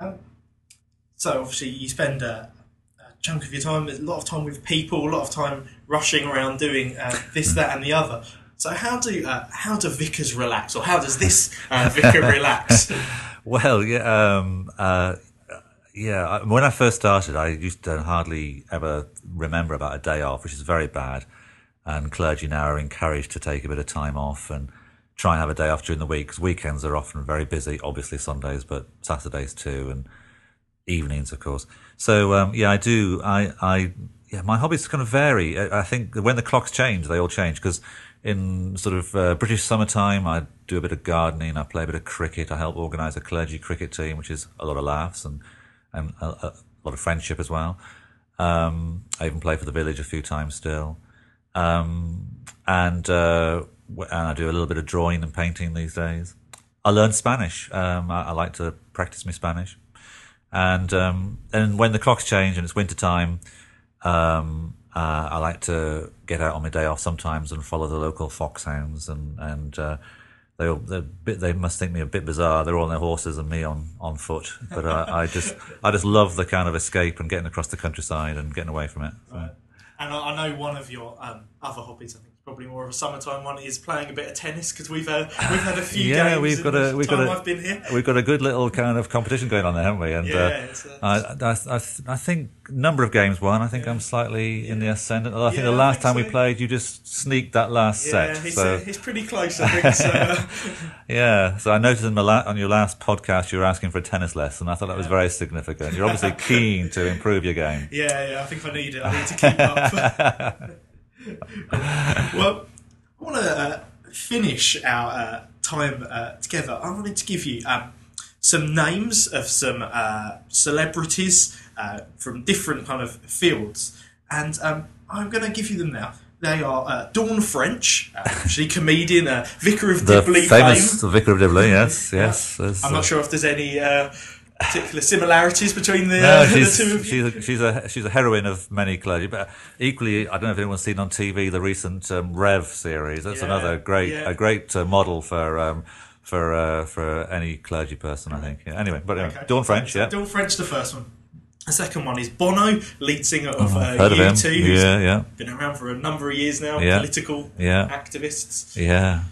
Um, so obviously you spend a chunk of your time, a lot of time with people, a lot of time rushing around doing this, that, and the other. So how do vicars relax, or how does this vicar relax? Well, when I first started, I used to hardly ever remember about a day off, which is very bad. And clergy now are encouraged to take a bit of time off and try and have a day off during the week, because weekends are often very busy, obviously Sundays, but Saturdays too, and evenings, of course. So, I do. My hobbies kind of vary. I think when the clocks change, they all change, because in sort of British summertime, I do a bit of gardening, I play a bit of cricket, I help organise a clergy cricket team, which is a lot of laughs and a lot of friendship as well. I even play for the village a few times still. And I do a little bit of drawing and painting these days. I learned Spanish. I like to practice my Spanish. And when the clocks change and it's winter time, I like to get out on my day off sometimes and follow the local foxhounds, and they must think me a bit bizarre. They're all on their horses and me on foot. But I just love the kind of escape and getting across the countryside and getting away from it. So. Right. And I know one of your other hobbies, I think probably more of a summertime one, is playing a bit of tennis, because we've had a few games I've been here. We've got a good little kind of competition going on there, haven't we? And I think number of games won. I think I'm slightly in the ascendant. I think the last time we played, you just sneaked that last set. He's pretty close, I think. So. Yeah. So I noticed on your last podcast you were asking for a tennis lesson. I thought that was very significant. You're obviously keen to improve your game. Yeah. I think I need it. I need to keep up. Well, I want to finish our time together. I wanted to give you some names of some celebrities from different kind of fields, and I'm going to give you them now. They are Dawn French, actually comedian, Vicar of Dibley famous fame. Vicar of Dibley, yes. I'm not sure if there's any particular similarities between the two of you. She's a heroine of many clergy, but equally, I don't know if anyone's seen on TV the recent Rev series. That's another great model for any clergy person, I think. Yeah. Anyway, but okay. Dawn French, Dawn French, the first one. The second one is Bono, lead singer of U2, who's been around for a number of years now, political activists. Yeah,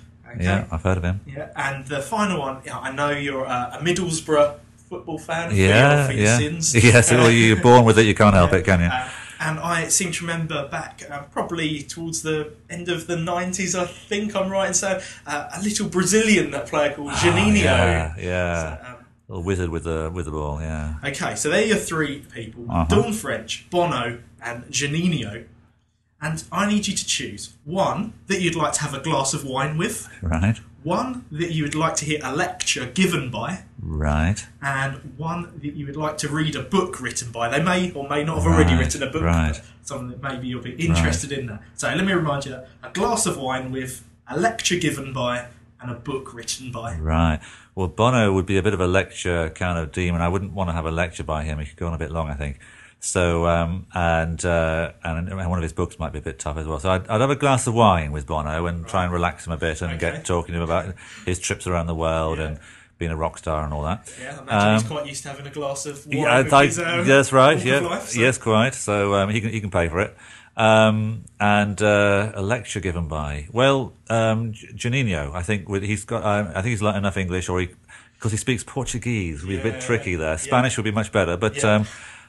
I've heard of him. Yeah, and the final one, I know you're a Middlesbrough football fan for your sins. Yes, well, you're born with it, you can't help it, can you? And I seem to remember back probably towards the end of the 90s, I think I'm right in saying, a little Brazilian player called Juninho. So, a little wizard with the ball, yeah. Okay, so they're your three people. Dawn French, Bono and Juninho. And I need you to choose one that you'd like to have a glass of wine with. Right. One that you would like to hear a lecture given by. Right. And one that you would like to read a book written by. They may or may not have already written a book, but something that maybe you'll be interested in that. So let me remind you, a glass of wine with a lecture given by and a book written by. Right. Well, Bono would be a bit of a lecture kind of demon. I wouldn't want to have a lecture by him. He could go on a bit long, I think. So, and one of his books might be a bit tough as well. So I'd have a glass of wine with Bono and try and relax him a bit and get talking to him about his trips around the world and being a rock star and all that. Yeah, I imagine he's quite used to having a glass of wine with his that's right, yeah. Life, so. Yes, quite. So he can pay for it. And a lecture given by, Juninho. I think he's got. I think he's learnt enough English, because he speaks Portuguese. Would be a bit tricky there. Spanish would be much better, but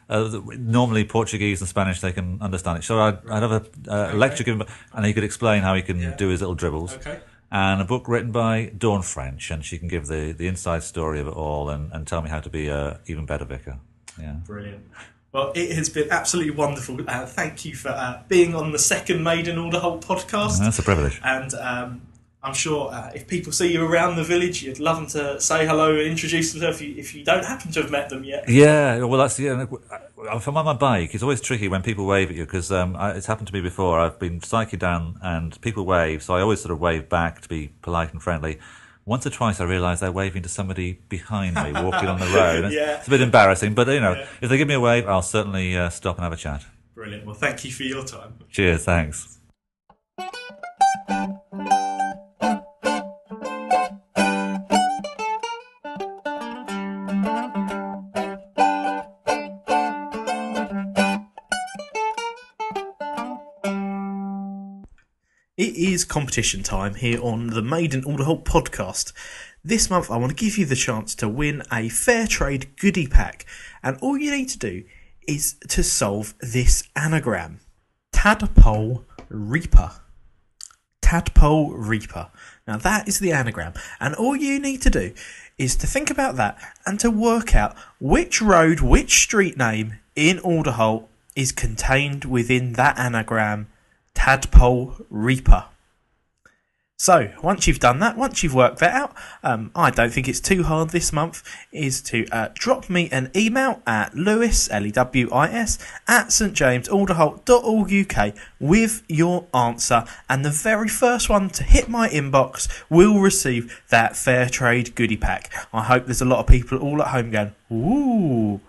normally Portuguese and Spanish they can understand it. So I'd have a lecture given by, and he could explain how he can do his little dribbles. Okay. And a book written by Dawn French, and she can give the inside story of it all and tell me how to be a even better vicar. Yeah. Brilliant. Well, it has been absolutely wonderful. Thank you for being on the second Maiden Alderholt podcast. That's a privilege. And I'm sure if people see you around the village, you'd love them to say hello and introduce themselves if you don't happen to have met them yet. Yeah, well, that's if I'm on my bike, it's always tricky when people wave at you, because it's happened to me before. I've been cycling down and people wave, so I always sort of wave back to be polite and friendly. Once or twice I realised they're waving to somebody behind me walking on the road. It's a bit embarrassing, but if they give me a wave, I'll certainly stop and have a chat. Brilliant. Well, thank you for your time. Cheers, thanks. It is competition time here on the Maiden Alderholt Podcast. This month I want to give you the chance to win a fair trade goodie pack, and all you need to do is to solve this anagram. Tadpole Reaper. Tadpole Reaper. Now that is the anagram, and all you need to do is to think about that and to work out which road, which street name in Alderholt is contained within that anagram, Tadpole Reaper. So, once you've done that, once you've worked that out, I don't think it's too hard this month, is to drop me an email at lewis, Lewis, at stjamesalderholt.org.uk with your answer, and the very first one to hit my inbox will receive that fair trade goodie pack. I hope there's a lot of people all at home going, ooh.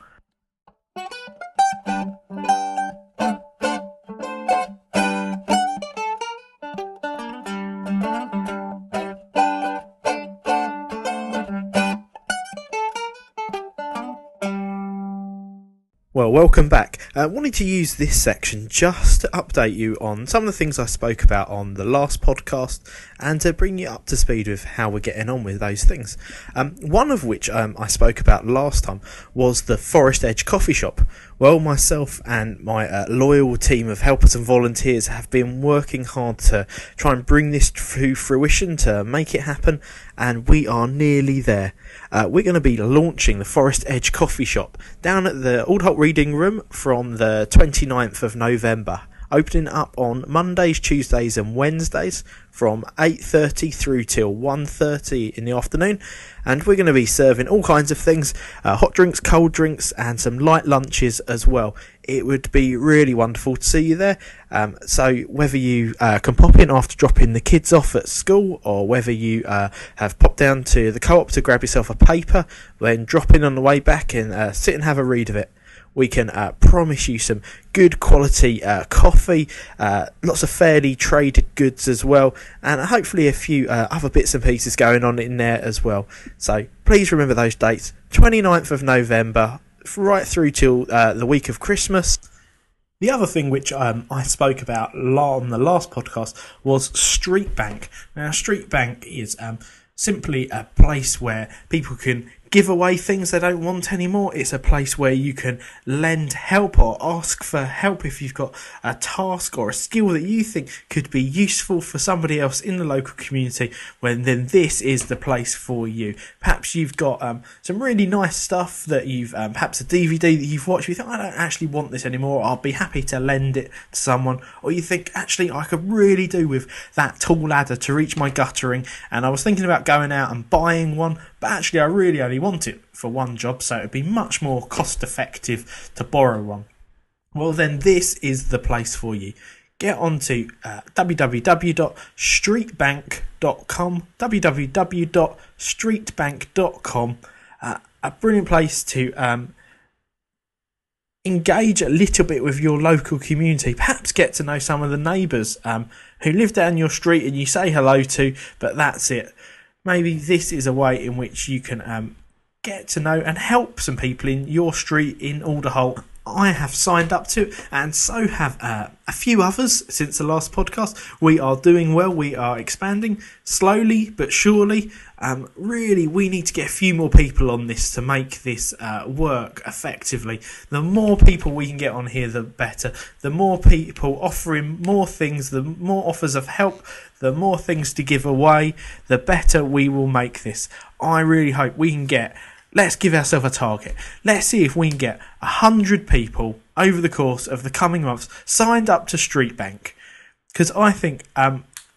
Well, welcome back. I wanted to use this section just to update you on some of the things I spoke about on the last podcast and to bring you up to speed with how we're getting on with those things. One of which I spoke about last time was the Forest Edge coffee shop. Well, myself and my loyal team of helpers and volunteers have been working hard to try and bring this to fruition, to make it happen, and we are nearly there. We're going to be launching the Forest Edge coffee shop down at the Alderholt Reading Room from the 29th of November, opening up on Mondays, Tuesdays and Wednesdays from 8:30 through till 1:30 in the afternoon, and we're going to be serving all kinds of things, hot drinks, cold drinks and some light lunches as well. It would be really wonderful to see you there, so whether you can pop in after dropping the kids off at school, or whether you have popped down to the co-op to grab yourself a paper, then drop in on the way back and sit and have a read of it. We can promise you some good quality coffee, lots of fairly traded goods as well, and hopefully a few other bits and pieces going on in there as well. So please remember those dates, 29th of November, right through till the week of Christmas. The other thing which I spoke about on the last podcast was Street Bank. Now, Street Bank is simply a place where people can give away things they don't want anymore. It's a place where you can lend help or ask for help if you've got a task or a skill that you think could be useful for somebody else in the local community. Then this is the place for you. Perhaps you've got some really nice stuff that you've perhaps a DVD that you've watched. You think, I don't actually want this anymore, I'll be happy to lend it to someone. Or you think, actually I could really do with that tall ladder to reach my guttering, and I was thinking about going out and buying one, but actually I really only want it for one job, so it would be much more cost effective to borrow one. Well, then this is the place for you. Get on to www.streetbank.com, www.streetbank.com, a brilliant place to engage a little bit with your local community, perhaps get to know some of the neighbours who live down your street and you say hello to, but that's it. Maybe this is a way in which you can get to know and help some people in your street in Alderholt. I have signed up to it, and so have a few others since the last podcast. We are doing well. We are expanding slowly but surely. Really, we need to get a few more people on this to make this work effectively. The more people we can get on here, the better. The more people offering more things, the more offers of help, the more things to give away, the better we will make this. I really hope we can get... Let's give ourselves a target. Let's see if we can get 100 people over the course of the coming months signed up to Street Bank. Because I think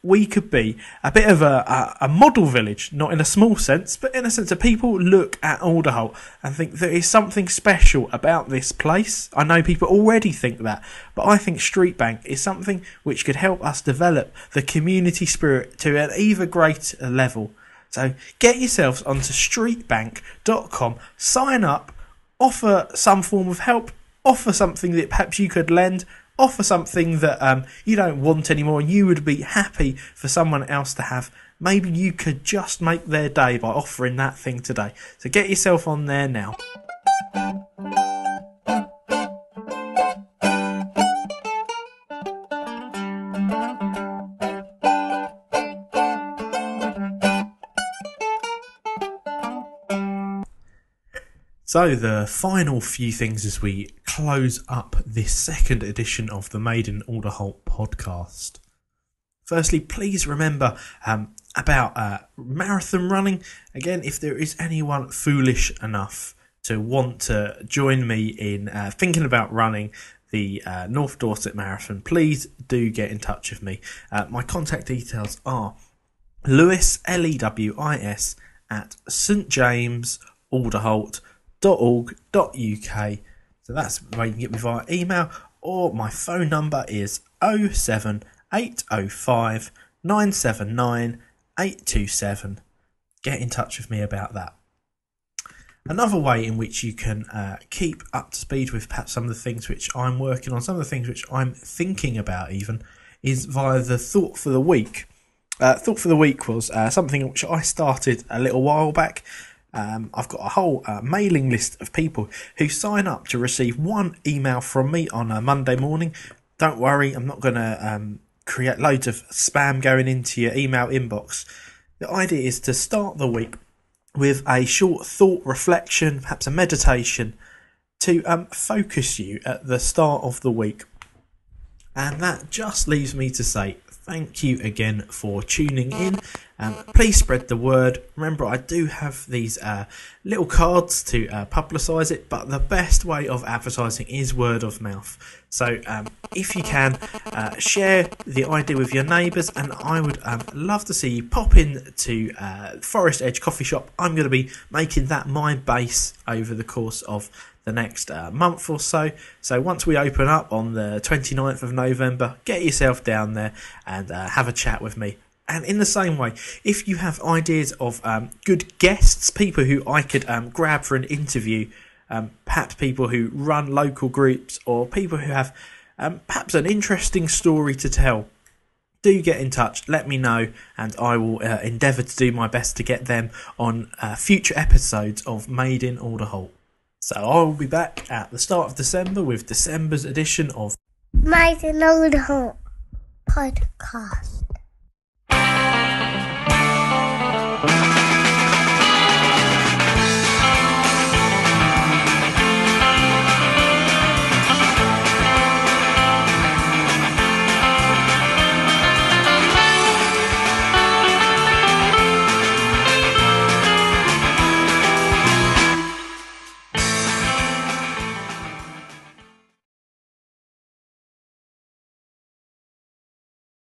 we could be a bit of a model village, not in a small sense, but in a sense that people look at Alderholt and think there is something special about this place. I know people already think that, but I think Street Bank is something which could help us develop the community spirit to an even greater level. So get yourselves onto streetbank.com, sign up, offer some form of help, offer something that perhaps you could lend, offer something that you don't want anymore and you would be happy for someone else to have. Maybe you could just make their day by offering that thing today. So get yourself on there now. So the final few things as we close up this second edition of the Made in Alderholt podcast. Firstly, please remember about marathon running. Again, if there is anyone foolish enough to want to join me in thinking about running the North Dorset Marathon, please do get in touch with me. My contact details are Lewis, Lewis, at stjamesalderholt.org.uk. So that's where you can get me via email, or my phone number is 07805 979 827. Get in touch with me about that. Another way in which you can keep up to speed with perhaps some of the things which I'm working on, some of the things which I'm thinking about even, is via the Thought for the Week. Thought for the Week was something which I started a little while back. I've got a whole mailing list of people who sign up to receive one email from me on a Monday morning. Don't worry, I'm not going to create loads of spam going into your email inbox. The idea is to start the week with a short thought reflection, perhaps a meditation, to focus you at the start of the week. And that just leaves me to say thank you again for tuning in. Please spread the word. Remember, I do have these little cards to publicise it, but the best way of advertising is word of mouth. So if you can, share the idea with your neighbours, and I would love to see you pop in to Forest Edge Coffee Shop. I'm going to be making that my base over the course of the next month or so. So once we open up on the 29th of November, get yourself down there and have a chat with me. And in the same way, if you have ideas of good guests, people who I could grab for an interview, perhaps people who run local groups, or people who have perhaps an interesting story to tell, do get in touch, let me know, and I will endeavour to do my best to get them on future episodes of Made in Alderholt. So I will be back at the start of December with December's edition of Made in Alderholt Podcast.